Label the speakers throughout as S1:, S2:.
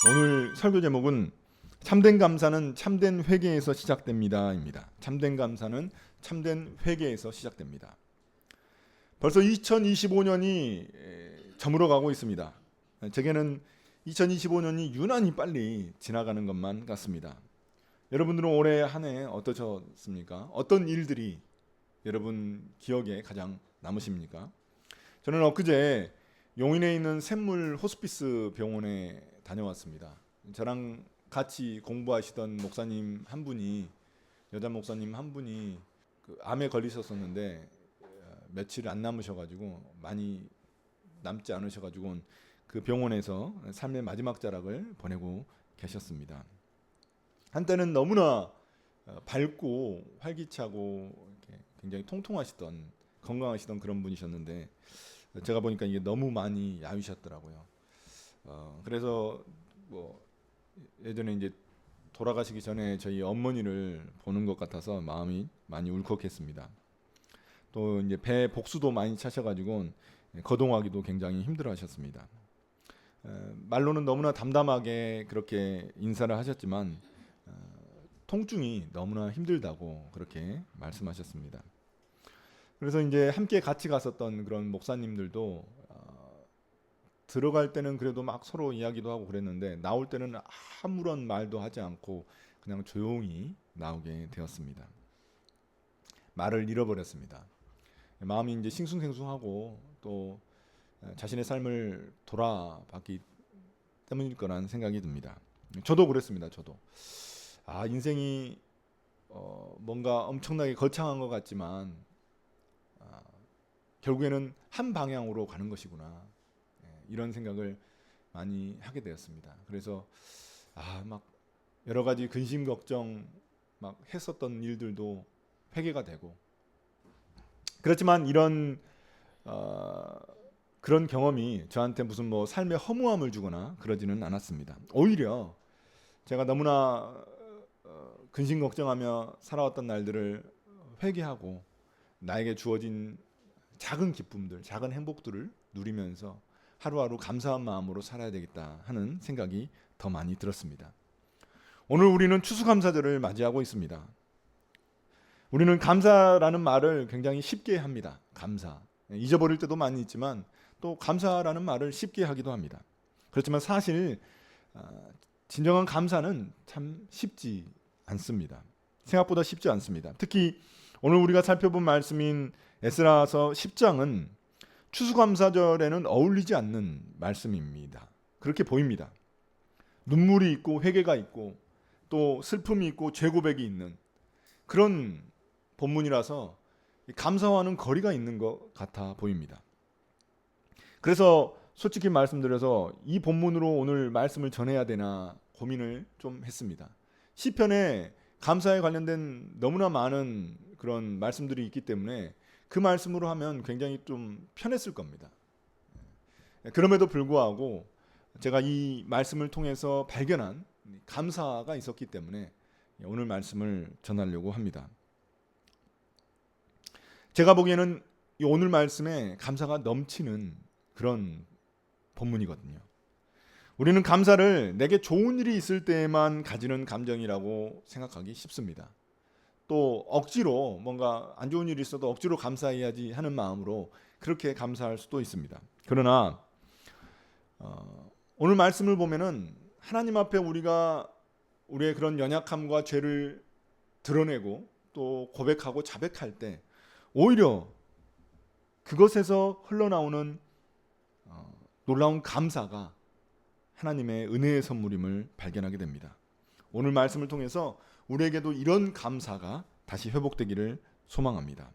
S1: 오늘 설교 제목은 참된 감사는 참된 회개에서 시작됩니다입니다. 참된 감사는 참된 회개에서 시작됩니다. 벌써 2025년이 저물어 가고 있습니다. 제게는 2025년이 유난히 빨리 지나가는 것만 같습니다. 여러분들은 올해 한 해 어떠셨습니까? 어떤 일들이 여러분 기억에 가장 남으십니까? 저는 엊그제 용인에 있는 샘물 호스피스 병원에 다녀왔습니다. 저랑 같이 공부하시던 목사님 한 분이, 여자 목사님 한 분이 암에 걸리셨었는데 며칠 안 남으셔가지고, 많이 남지 않으셔가지고 그 병원에서 삶의 마지막 자락을 보내고 계셨습니다. 한때는 너무나 밝고 활기차고 이렇게 굉장히 통통하시던, 건강하시던 그런 분이셨는데, 제가 보니까 이게 너무 많이 야위셨더라고요. 그래서 뭐 예전에 이제 돌아가시기 전에 저희 어머니를 보는 것 같아서 마음이 많이 울컥했습니다. 또 이제 배 복수도 많이 차셔가지고 거동하기도 굉장히 힘들어하셨습니다. 말로는 너무나 담담하게 그렇게 인사를 하셨지만 통증이 너무나 힘들다고 그렇게 말씀하셨습니다. 그래서 이제 함께 같이 갔었던 그런 목사님들도 들어갈 때는 그래도 막 서로 이야기도 하고 그랬는데, 나올 때는 아무런 말도 하지 않고 그냥 조용히 나오게 되었습니다. 말을 잃어버렸습니다. 마음이 이제 싱숭생숭하고 또 자신의 삶을 돌아봤기 때문일 거란 생각이 듭니다. 저도 그랬습니다. 저도 인생이 뭔가 엄청나게 거창한 것 같지만 결국에는 한 방향으로 가는 것이구나, 이런 생각을 많이 하게 되었습니다. 그래서 막 여러 가지 근심 걱정 막 했었던 일들도 회개가 되고, 그렇지만 이런 그런 경험이 저한테 무슨 뭐 삶의 허무함을 주거나 그러지는 않았습니다. 오히려 제가 너무나 근심 걱정하며 살아왔던 날들을 회개하고 나에게 주어진 작은 기쁨들, 작은 행복들을 누리면서 하루하루 감사한 마음으로 살아야 되겠다 하는 생각이 더 많이 들었습니다. 오늘 우리는 추수감사절을 맞이하고 있습니다. 우리는 감사라는 말을 굉장히 쉽게 합니다. 감사. 잊어버릴 때도 많이 있지만 또 감사라는 말을 쉽게 하기도 합니다. 그렇지만 사실 진정한 감사는 참 쉽지 않습니다. 생각보다 쉽지 않습니다. 특히 오늘 우리가 살펴본 말씀인 에스라서 10장은 추수감사절에는 어울리지 않는 말씀입니다. 그렇게 보입니다. 눈물이 있고 회개가 있고 또 슬픔이 있고 죄고백이 있는 그런 본문이라서 감사와는 거리가 있는 것 같아 보입니다. 그래서 솔직히 말씀드려서 이 본문으로 오늘 말씀을 전해야 되나 고민을 좀 했습니다. 시편에 감사에 관련된 너무나 많은 그런 말씀들이 있기 때문에 그 말씀으로 하면 굉장히 좀 편했을 겁니다. 그럼에도 불구하고 제가 이 말씀을 통해서 발견한 감사가 있었기 때문에 오늘 말씀을 전하려고 합니다. 제가 보기에는 이 오늘 말씀에 감사가 넘치는 그런 본문이거든요. 우리는 감사를 내게 좋은 일이 있을 때에만 가지는 감정이라고 생각하기 쉽습니다. 또 억지로 뭔가 안 좋은 일이 있어도 억지로 감사해야지 하는 마음으로 그렇게 감사할 수도 있습니다. 그러나 오늘 말씀을 보면은 하나님 앞에 우리가 우리의 그런 연약함과 죄를 드러내고 또 고백하고 자백할 때 오히려 그것에서 흘러나오는 놀라운 감사가 하나님의 은혜의 선물임을 발견하게 됩니다. 오늘 말씀을 통해서 우리에게도 이런 감사가 다시 회복되기를 소망합니다.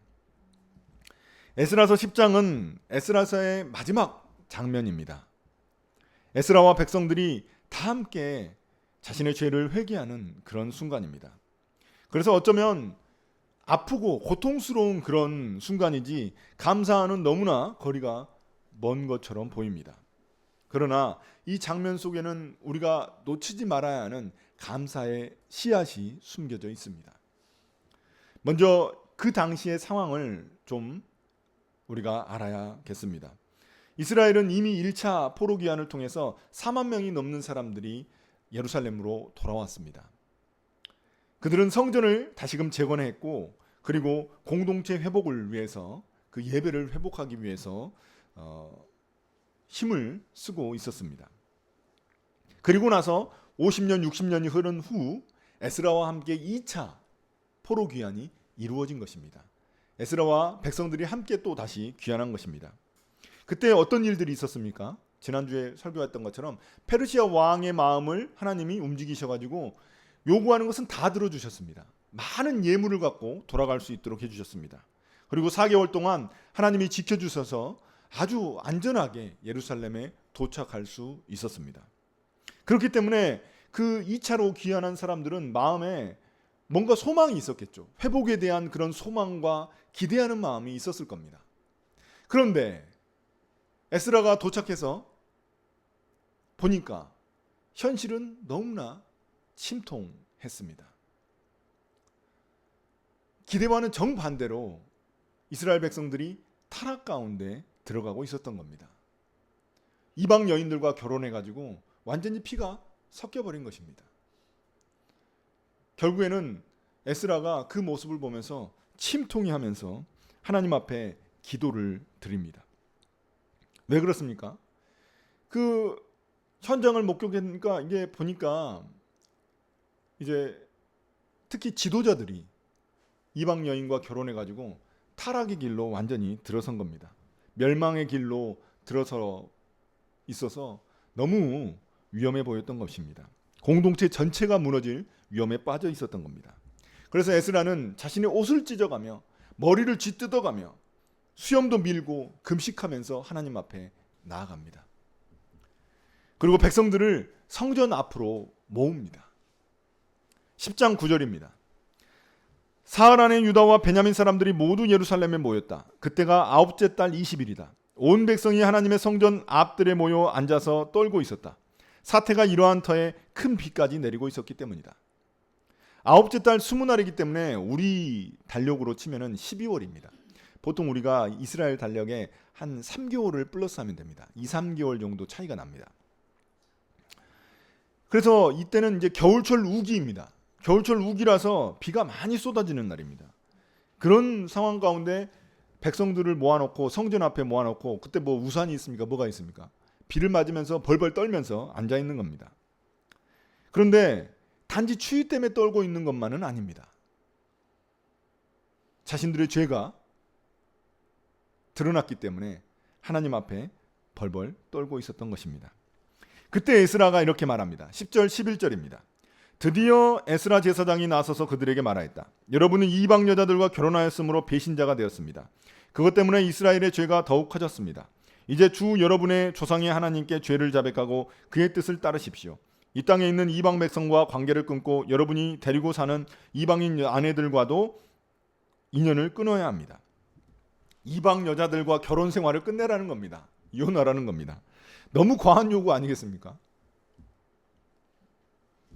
S1: 에스라서 10장은 에스라서의 마지막 장면입니다. 에스라와 백성들이 다 함께 자신의 죄를 회개하는 그런 순간입니다. 그래서 어쩌면 아프고 고통스러운 그런 순간이지 감사하는 너무나 거리가 먼 것처럼 보입니다. 그러나 이 장면 속에는 우리가 놓치지 말아야 하는 감사의 씨앗이 숨겨져 있습니다. 먼저 그 당시의 상황을 좀 우리가 알아야겠습니다. 이스라엘은 이미 1차 포로 귀환을 통해서 4만 명이 넘는 사람들이 예루살렘으로 돌아왔습니다. 그들은 성전을 다시금 재건했고 그리고 공동체 회복을 위해서 그 예배를 회복하기 위해서 힘을 쓰고 있었습니다. 그리고 나서 50년, 60년이 흐른 후 에스라와 함께 2차 포로 귀환이 이루어진 것입니다. 에스라와 백성들이 함께 또 다시 귀환한 것입니다. 그때 어떤 일들이 있었습니까? 지난주에 설교했던 것처럼 페르시아 왕의 마음을 하나님이 움직이셔가지고 요구하는 것은 다 들어주셨습니다. 많은 예물을 갖고 돌아갈 수 있도록 해주셨습니다. 그리고 4개월 동안 하나님이 지켜주셔서 아주 안전하게 예루살렘에 도착할 수 있었습니다. 그렇기 때문에 그 2차로 귀환한 사람들은 마음에 뭔가 소망이 있었겠죠. 회복에 대한 그런 소망과 기대하는 마음이 있었을 겁니다. 그런데 에스라가 도착해서 보니까 현실은 너무나 침통했습니다. 기대와는 정반대로 이스라엘 백성들이 타락 가운데 들어가고 있었던 겁니다. 이방 여인들과 결혼해가지고 완전히 피가 섞여버린 것입니다. 결국에는 에스라가 그 모습을 보면서 침통이 하면서 하나님 앞에 기도를 드립니다. 왜 그렇습니까? 그 현장을 목격하니까 이게 보니까 이제 특히 지도자들이 이방 여인과 결혼해가지고 타락의 길로 완전히 들어선 겁니다. 멸망의 길로 들어서 있어서 너무 위험해 보였던 것입니다. 공동체 전체가 무너질 위험에 빠져 있었던 겁니다. 그래서 에스라는 자신의 옷을 찢어가며 머리를 쥐뜯어가며 수염도 밀고 금식하면서 하나님 앞에 나아갑니다. 그리고 백성들을 성전 앞으로 모읍니다. 10장 9절입니다. 사흘 안에 유다와 베냐민 사람들이 모두 예루살렘에 모였다. 그때가 아홉째 달 20일이다. 온 백성이 하나님의 성전 앞들에 모여 앉아서 떨고 있었다. 사태가 이러한 터에 큰 비까지 내리고 있었기 때문이다. 아홉째 달 20날이기 때문에 우리 달력으로 치면은 12월입니다. 보통 우리가 이스라엘 달력에 한 3개월을 플러스하면 됩니다. 2, 3개월 정도 차이가 납니다. 그래서 이때는 이제 겨울철 우기입니다. 겨울철 우기라서 비가 많이 쏟아지는 날입니다. 그런 상황 가운데 백성들을 모아놓고 성전 앞에 모아놓고 그때 뭐 우산이 있습니까? 뭐가 있습니까? 비를 맞으면서 벌벌 떨면서 앉아 있는 겁니다. 그런데 단지 추위 때문에 떨고 있는 것만은 아닙니다. 자신들의 죄가 드러났기 때문에 하나님 앞에 벌벌 떨고 있었던 것입니다. 그때 에스라가 이렇게 말합니다. 10절 11절입니다. 드디어 에스라 제사장이 나서서 그들에게 말하였다. 여러분은 이방 여자들과 결혼하였으므로 배신자가 되었습니다. 그것 때문에 이스라엘의 죄가 더욱 커졌습니다. 이제 주 여러분의 조상의 하나님께 죄를 자백하고 그의 뜻을 따르십시오. 이 땅에 있는 이방 백성과 관계를 끊고 여러분이 데리고 사는 이방인 아내들과도 인연을 끊어야 합니다. 이방 여자들과 결혼 생활을 끝내라는 겁니다. 이혼하라는 겁니다. 너무 과한 요구 아니겠습니까?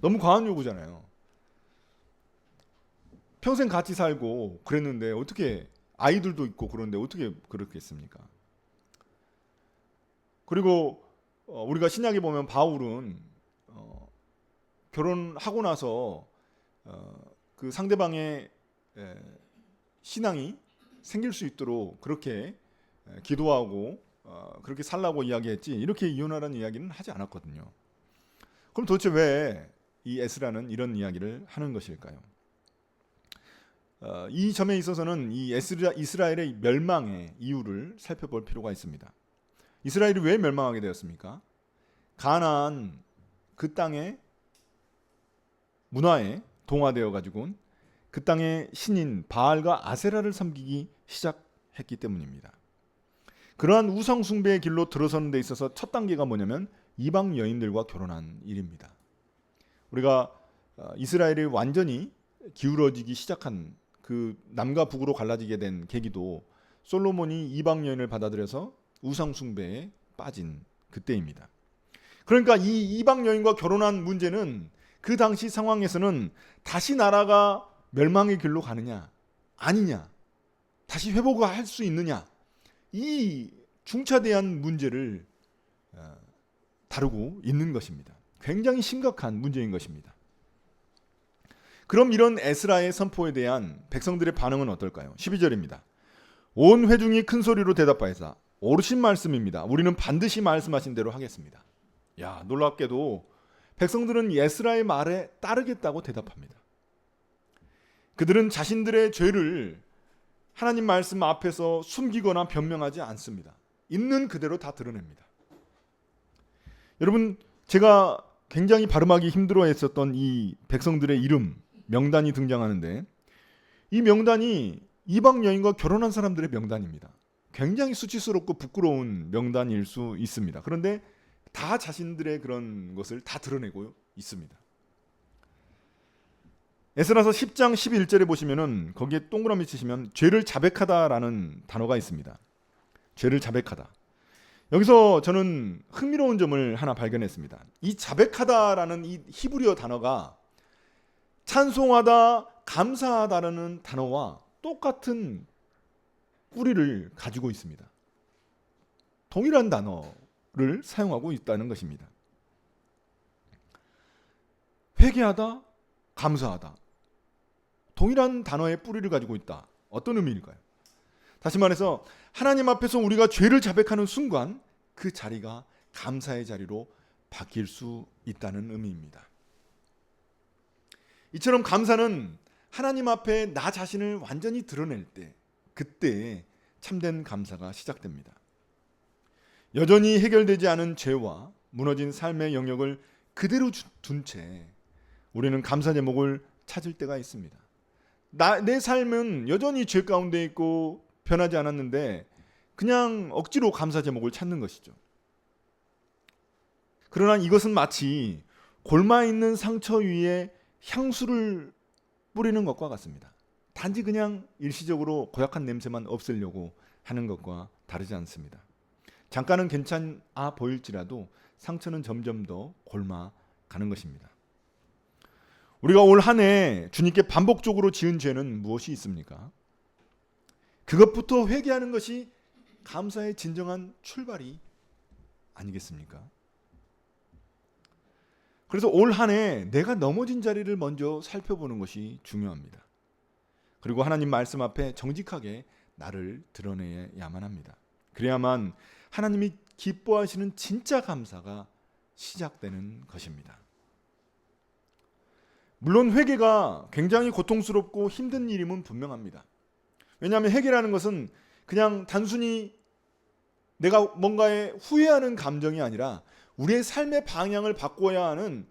S1: 너무 과한 요구잖아요. 평생 같이 살고 그랬는데 어떻게 아이들도 있고 그런데 어떻게 그렇겠습니까? 그리고 우리가 신약에 보면 바울은 결혼하고 나서 그 상대방의 신앙이 생길 수 있도록 그렇게 기도하고 그렇게 살라고 이야기했지 이렇게 이혼하라는 이야기는 하지 않았거든요. 그럼 도대체 왜 이 에스라는 이런 이야기를 하는 것일까요? 이 점에 있어서는 이 이스라엘의 멸망의 이유를 살펴볼 필요가 있습니다. 이스라엘이 왜 멸망하게 되었습니까? 가나안 그 땅의 문화에 동화되어 가지고 그 땅의 신인 바알과 아세라를 섬기기 시작했기 때문입니다. 그러한 우상 숭배의 길로 들어서는 데 있어서 첫 단계가 뭐냐면 이방 여인들과 결혼한 일입니다. 우리가 이스라엘이 완전히 기울어지기 시작한 그 남과 북으로 갈라지게 된 계기도 솔로몬이 이방 여인을 받아들여서 우상 숭배에 빠진 그때입니다. 그러니까 이 이방 여인과 결혼한 문제는 그 당시 상황에서는 다시 나라가 멸망의 길로 가느냐 아니냐 다시 회복할 수 있느냐 이 중차대한 문제를 다루고 있는 것입니다. 굉장히 심각한 문제인 것입니다. 그럼 이런 에스라의 선포에 대한 백성들의 반응은 어떨까요? 12절입니다. 온 회중이 큰 소리로 대답하여서 옳으신 말씀입니다. 우리는 반드시 말씀하신 대로 하겠습니다. 야, 놀랍게도 백성들은 에스라의 말에 따르겠다고 대답합니다. 그들은 자신들의 죄를 하나님 말씀 앞에서 숨기거나 변명하지 않습니다. 있는 그대로 다 드러냅니다. 여러분, 제가 굉장히 발음하기 힘들어했었던 이 백성들의 이름, 명단이 등장하는데 이 명단이 이방 여인과 결혼한 사람들의 명단입니다. 굉장히 수치스럽고 부끄러운 명단일 수 있습니다. 그런데 다 자신들의 그런 것을 다 드러내고 있습니다. 에스라서 10장 11절에 보시면은 거기에 동그라미 치시면 죄를 자백하다라는 단어가 있습니다. 죄를 자백하다. 여기서 저는 흥미로운 점을 하나 발견했습니다. 이 자백하다라는 이 히브리어 단어가 찬송하다, 감사하다라는 단어와 똑같은 뿌리를 가지고 있습니다. 동일한 단어를 사용하고 있다는 것입니다. 회개하다, 감사하다. 동일한 단어의 뿌리를 가지고 있다. 어떤 의미일까요? 다시 말해서 하나님 앞에서 우리가 죄를 자백하는 순간 그 자리가 감사의 자리로 바뀔 수 있다는 의미입니다. 이처럼 감사는 하나님 앞에 나 자신을 완전히 드러낼 때, 그때 참된 감사가 시작됩니다. 여전히 해결되지 않은 죄와 무너진 삶의 영역을 그대로 둔 채 우리는 감사 제목을 찾을 때가 있습니다. 내 삶은 여전히 죄 가운데 있고 변하지 않았는데 그냥 억지로 감사 제목을 찾는 것이죠. 그러나 이것은 마치 골마 있는 상처 위에 향수를 뿌리는 것과 같습니다. 단지 그냥 일시적으로 고약한 냄새만 없애려고 하는 것과 다르지 않습니다. 잠깐은 괜찮아 보일지라도 상처는 점점 더 골마가는 것입니다. 우리가 올 한 해 주님께 반복적으로 지은 죄는 무엇이 있습니까? 그것부터 회개하는 것이 감사의 진정한 출발이 아니겠습니까? 그래서 올 한 해 내가 넘어진 자리를 먼저 살펴보는 것이 중요합니다. 그리고 하나님 말씀 앞에 정직하게 나를 드러내야만 합니다. 그래야만 하나님이 기뻐하시는 진짜 감사가 시작되는 것입니다. 물론 회개가 굉장히 고통스럽고 힘든 일임은 분명합니다. 왜냐하면 회개라는 것은 그냥 단순히 내가 뭔가에 후회하는 감정이 아니라 우리의 삶의 방향을 바꿔야 하는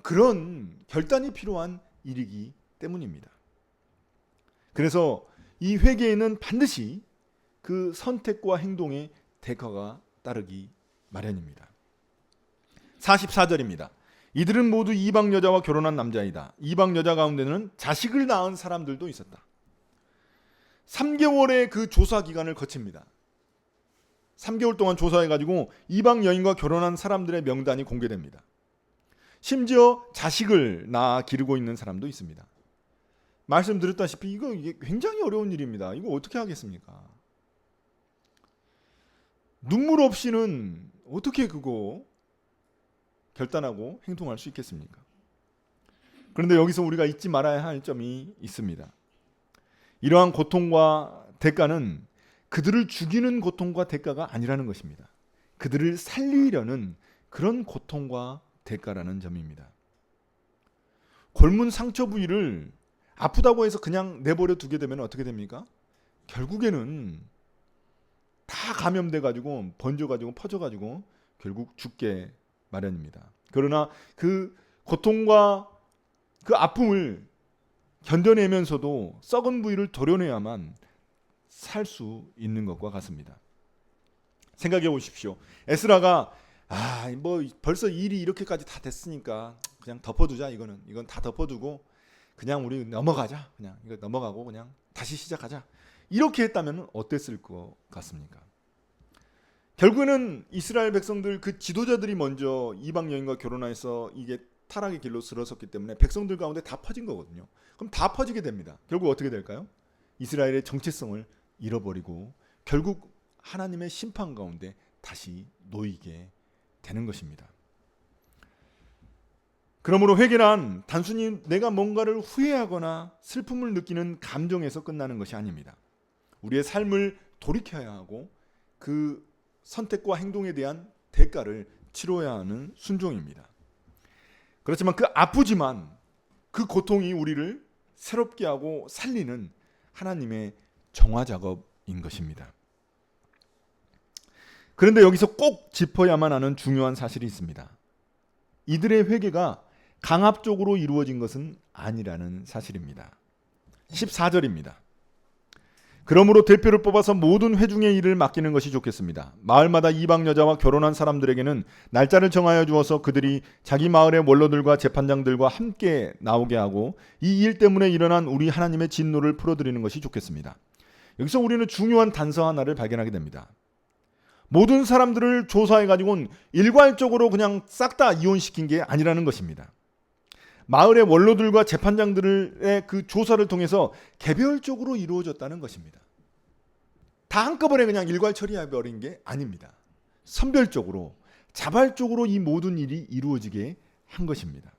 S1: 그런 결단이 필요한 일이기 때문입니다. 그래서 이 회개에는 반드시 그 선택과 행동의 대가가 따르기 마련입니다. 44절입니다. 이들은 모두 이방 여자와 결혼한 남자이다. 이방 여자 가운데는 자식을 낳은 사람들도 있었다. 3개월의 그 조사 기간을 거칩니다. 3개월 동안 조사해가지고 이방 여인과 결혼한 사람들의 명단이 공개됩니다. 심지어 자식을 낳아 기르고 있는 사람도 있습니다. 말씀드렸다시피 이게 굉장히 어려운 일입니다. 이거 어떻게 하겠습니까? 눈물 없이는 어떻게 그거 결단하고 행동할 수 있겠습니까? 그런데 여기서 우리가 잊지 말아야 할 점이 있습니다. 이러한 고통과 대가는 그들을 죽이는 고통과 대가가 아니라는 것입니다. 그들을 살리려는 그런 고통과 대가라는 점입니다. 골문 상처 부위를 아프다고 해서 그냥 내버려 두게 되면 어떻게 됩니까? 결국에는 다 감염돼 가지고 번져 가지고 퍼져 가지고 결국 죽게 마련입니다. 그러나 그 고통과 그 아픔을 견뎌내면서도 썩은 부위를 도려내야만 살 수 있는 것과 같습니다. 생각해 보십시오. 에스라가 뭐 벌써 일이 이렇게까지 다 됐으니까 그냥 덮어두자. 이건 다 덮어두고 그냥 우리 넘어가자. 그냥 이거 넘어가고 그냥 다시 시작하자. 이렇게 했다면 어땠을 것 같습니까? 결국에는 이스라엘 백성들 그 지도자들이 먼저 이방 여인과 결혼해서 이게 타락의 길로 들어섰기 때문에 백성들 가운데 다 퍼진 거거든요. 그럼 다 퍼지게 됩니다. 결국 어떻게 될까요? 이스라엘의 정체성을 잃어버리고 결국 하나님의 심판 가운데 다시 놓이게 되는 것입니다. 그러므로 회개란 단순히 내가 뭔가를 후회하거나 슬픔을 느끼는 감정에서 끝나는 것이 아닙니다. 우리의 삶을 돌이켜야 하고 그 선택과 행동에 대한 대가를 치러야 하는 순종입니다. 그렇지만 그 아프지만 그 고통이 우리를 새롭게 하고 살리는 하나님의 정화 작업인 것입니다. 그런데 여기서 꼭 짚어야만 하는 중요한 사실이 있습니다. 이들의 회개가 강압적으로 이루어진 것은 아니라는 사실입니다. 14절입니다. 그러므로 대표를 뽑아서 모든 회중의 일을 맡기는 것이 좋겠습니다. 마을마다 이방 여자와 결혼한 사람들에게는 날짜를 정하여 주어서 그들이 자기 마을의 원로들과 재판장들과 함께 나오게 하고 이 일 때문에 일어난 우리 하나님의 진노를 풀어드리는 것이 좋겠습니다. 여기서 우리는 중요한 단서 하나를 발견하게 됩니다. 모든 사람들을 조사해가지고는 일괄적으로 그냥 싹 다 이혼시킨 게 아니라는 것입니다. 마을의 원로들과 재판장들의 그 조사를 통해서 개별적으로 이루어졌다는 것입니다. 다 한꺼번에 그냥 일괄 처리해버린 게 아닙니다. 선별적으로, 자발적으로 이 모든 일이 이루어지게 한 것입니다.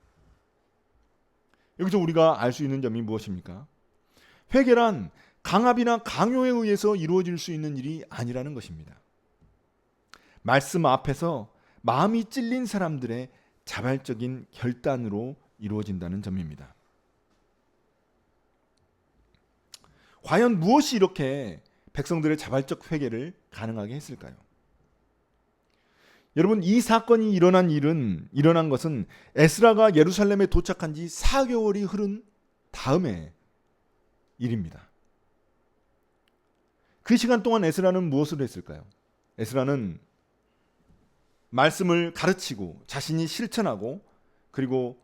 S1: 여기서 우리가 알 수 있는 점이 무엇입니까? 회개란 강압이나 강요에 의해서 이루어질 수 있는 일이 아니라는 것입니다. 말씀 앞에서 마음이 찔린 사람들의 자발적인 결단으로 이루어진다는 점입니다. 과연 무엇이 이렇게 백성들의 자발적 회개를 가능하게 했을까요? 여러분, 이 사건이 일어난 것은 에스라가 예루살렘에 도착한 지 4개월이 흐른 다음의 일입니다. 그 시간 동안 에스라는 무엇을 했을까요? 에스라는 말씀을 가르치고 자신이 실천하고 그리고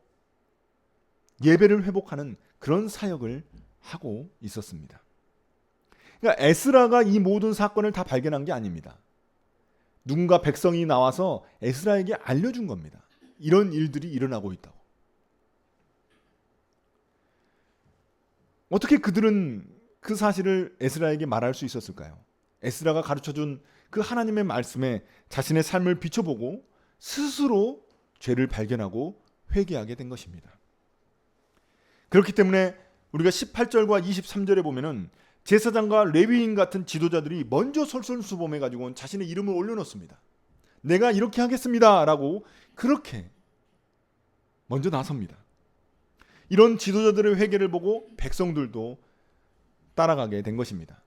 S1: 예배를 회복하는 그런 사역을 하고 있었습니다. 그러니까 에스라가 이 모든 사건을 다 발견한 게 아닙니다. 누군가 백성이 나와서 에스라에게 알려준 겁니다. 이런 일들이 일어나고 있다고. 어떻게 그들은 그 사실을 에스라에게 말할 수 있었을까요? 에스라가 가르쳐준 그 하나님의 말씀에 자신의 삶을 비춰보고 스스로 죄를 발견하고 회개하게 된 것입니다. 그렇기 때문에 우리가 18절과 23절에 보면은 제사장과 레위인 같은 지도자들이 먼저 솔선수범해 가지고 자신의 이름을 올려놓습니다. 내가 이렇게 하겠습니다 라고 그렇게 먼저 나섭니다. 이런 지도자들의 회개를 보고 백성들도 따라가게 된 것입니다.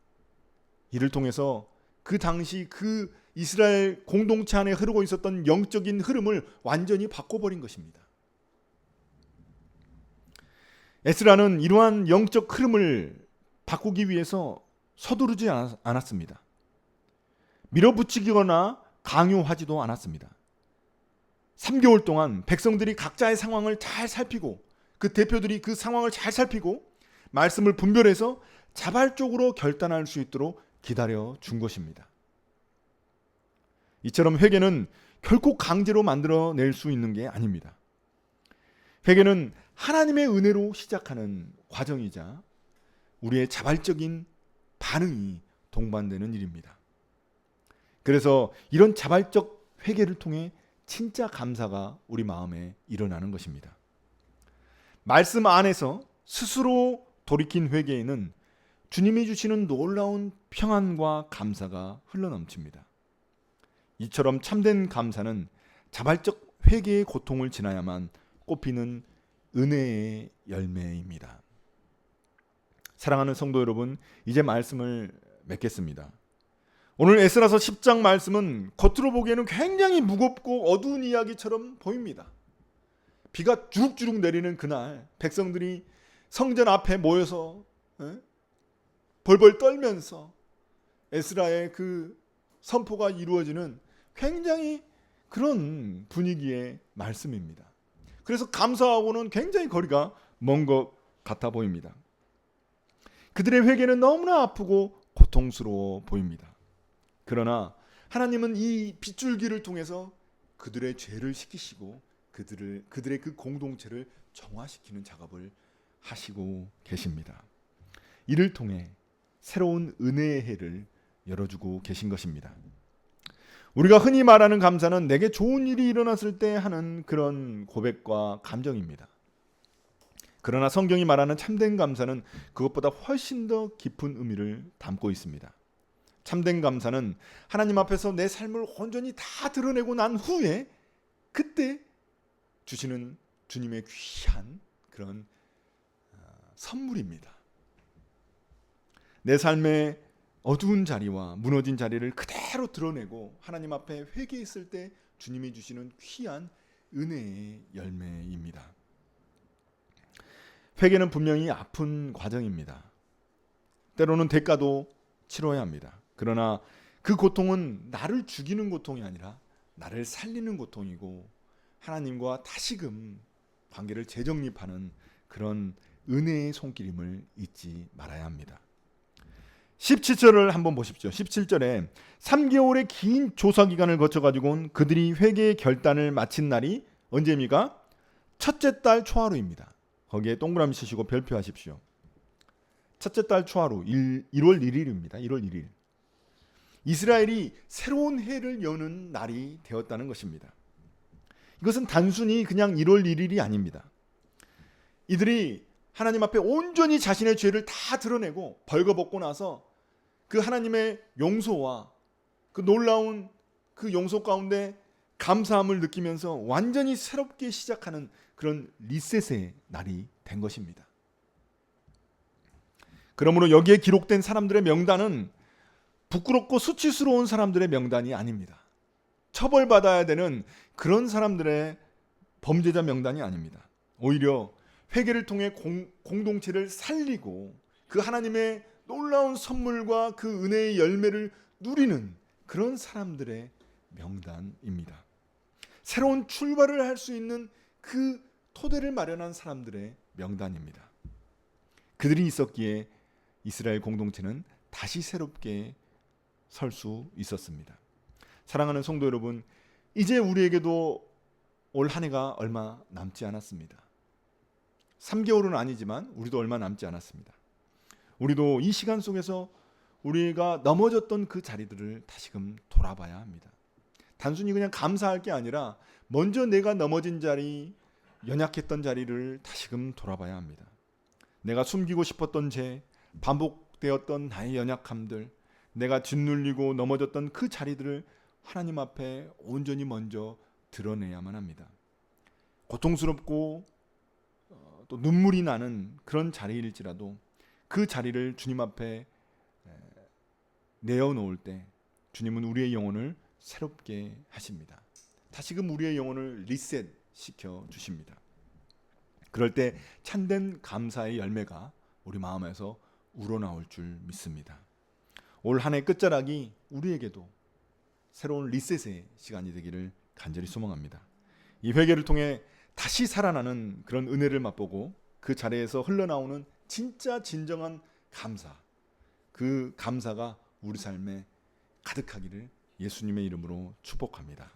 S1: 이를 통해서 그 당시 그 이스라엘 공동체 안에 흐르고 있었던 영적인 흐름을 완전히 바꿔버린 것입니다. 에스라는 이러한 영적 흐름을 바꾸기 위해서 서두르지 않았습니다. 밀어붙이거나 강요하지도 않았습니다. 3개월 동안 백성들이 각자의 상황을 잘 살피고 그 대표들이 그 상황을 잘 살피고 말씀을 분별해서 자발적으로 결단할 수 있도록 기다려 준 것입니다. 이처럼 회개는 결코 강제로 만들어낼 수 있는 게 아닙니다. 회개는 하나님의 은혜로 시작하는 과정이자 우리의 자발적인 반응이 동반되는 일입니다. 그래서 이런 자발적 회개를 통해 진짜 감사가 우리 마음에 일어나는 것입니다. 말씀 안에서 스스로 돌이킨 회개에는 주님이 주시는 놀라운 평안과 감사가 흘러넘칩니다. 이처럼 참된 감사는 자발적 회개의 고통을 지나야만 꽃피는 은혜의 열매입니다. 사랑하는 성도 여러분, 이제 말씀을 맺겠습니다. 오늘 에스라서 10장 말씀은 겉으로 보기에는 굉장히 무겁고 어두운 이야기처럼 보입니다. 비가 주룩주룩 내리는 그날 백성들이 성전 앞에 모여서 벌벌 떨면서 에스라의 그 선포가 이루어지는 굉장히 그런 분위기의 말씀입니다. 그래서 감사하고는 굉장히 거리가 먼 것 같아 보입니다. 그들의 회개는 너무나 아프고 고통스러워 보입니다. 그러나 하나님은 이 빗줄기를 통해서 그들의 죄를 씻기시고 그들의 그 공동체를 정화시키는 작업을 하시고 계십니다. 이를 통해 새로운 은혜의 해를 열어주고 계신 것입니다. 우리가 흔히 말하는 감사는 내게 좋은 일이 일어났을 때 하는 그런 고백과 감정입니다. 그러나 성경이 말하는 참된 감사는 그것보다 훨씬 더 깊은 의미를 담고 있습니다. 참된 감사는 하나님 앞에서 내 삶을 온전히 다 드러내고 난 후에 그때 주시는 주님의 귀한 그런 선물입니다. 내 삶의 어두운 자리와 무너진 자리를 그대로 드러내고 하나님 앞에 회개했을 때 주님이 주시는 귀한 은혜의 열매입니다. 회개는 분명히 아픈 과정입니다. 때로는 대가도 치러야 합니다. 그러나 그 고통은 나를 죽이는 고통이 아니라 나를 살리는 고통이고 하나님과 다시금 관계를 재정립하는 그런 은혜의 손길임을 잊지 말아야 합니다. 17절을 한번 보십시오. 17절에 3개월의 긴 조사기간을 거쳐가지고 온 그들이 회개의 결단을 마친 날이 언제입니까? 첫째 달 초하루입니다. 거기에 동그라미 치시고 별표하십시오. 첫째 달 초하루 1월 1일입니다. 1월 1일. 이스라엘이 새로운 해를 여는 날이 되었다는 것입니다. 이것은 단순히 그냥 1월 1일이 아닙니다. 이들이 하나님 앞에 온전히 자신의 죄를 다 드러내고 벌거벗고 나서 그 하나님의 용서와 그 놀라운 그 용서 가운데 감사함을 느끼면서 완전히 새롭게 시작하는 그런 리셋의 날이 된 것입니다. 그러므로 여기에 기록된 사람들의 명단은 부끄럽고 수치스러운 사람들의 명단이 아닙니다. 처벌받아야 되는 그런 사람들의 범죄자 명단이 아닙니다. 오히려 회개를 통해 공동체를 살리고 그 하나님의 놀라운 선물과 그 은혜의 열매를 누리는 그런 사람들의 명단입니다. 새로운 출발을 할 수 있는 그 토대를 마련한 사람들의 명단입니다. 그들이 있었기에 이스라엘 공동체는 다시 새롭게 설 수 있었습니다. 사랑하는 성도 여러분, 이제 우리에게도 올 한 해가 얼마 남지 않았습니다. 3개월은 아니지만 우리도 얼마 남지 않았습니다. 우리도 이 시간 속에서 우리가 넘어졌던 그 자리들을 다시금 돌아봐야 합니다. 단순히 그냥 감사할 게 아니라 먼저 내가 넘어진 자리, 연약했던 자리를 다시금 돌아봐야 합니다. 내가 숨기고 싶었던 죄, 반복되었던 나의 연약함들, 내가 짓눌리고 넘어졌던 그 자리들을 하나님 앞에 온전히 먼저 드러내야만 합니다. 고통스럽고 또 눈물이 나는 그런 자리일지라도 그 자리를 주님 앞에 내어놓을 때 주님은 우리의 영혼을 새롭게 하십니다. 다시금 우리의 영혼을 리셋 시켜 주십니다. 그럴 때 참된 감사의 열매가 우리 마음에서 우러나올 줄 믿습니다. 올 한 해 끝자락이 우리에게도 새로운 리셋의 시간이 되기를 간절히 소망합니다. 이 회개를 통해 다시 살아나는 그런 은혜를 맛보고 그 자리에서 흘러나오는 진짜 진정한 감사, 그 감사가 우리 삶에 가득하기를 예수님의 이름으로 축복합니다.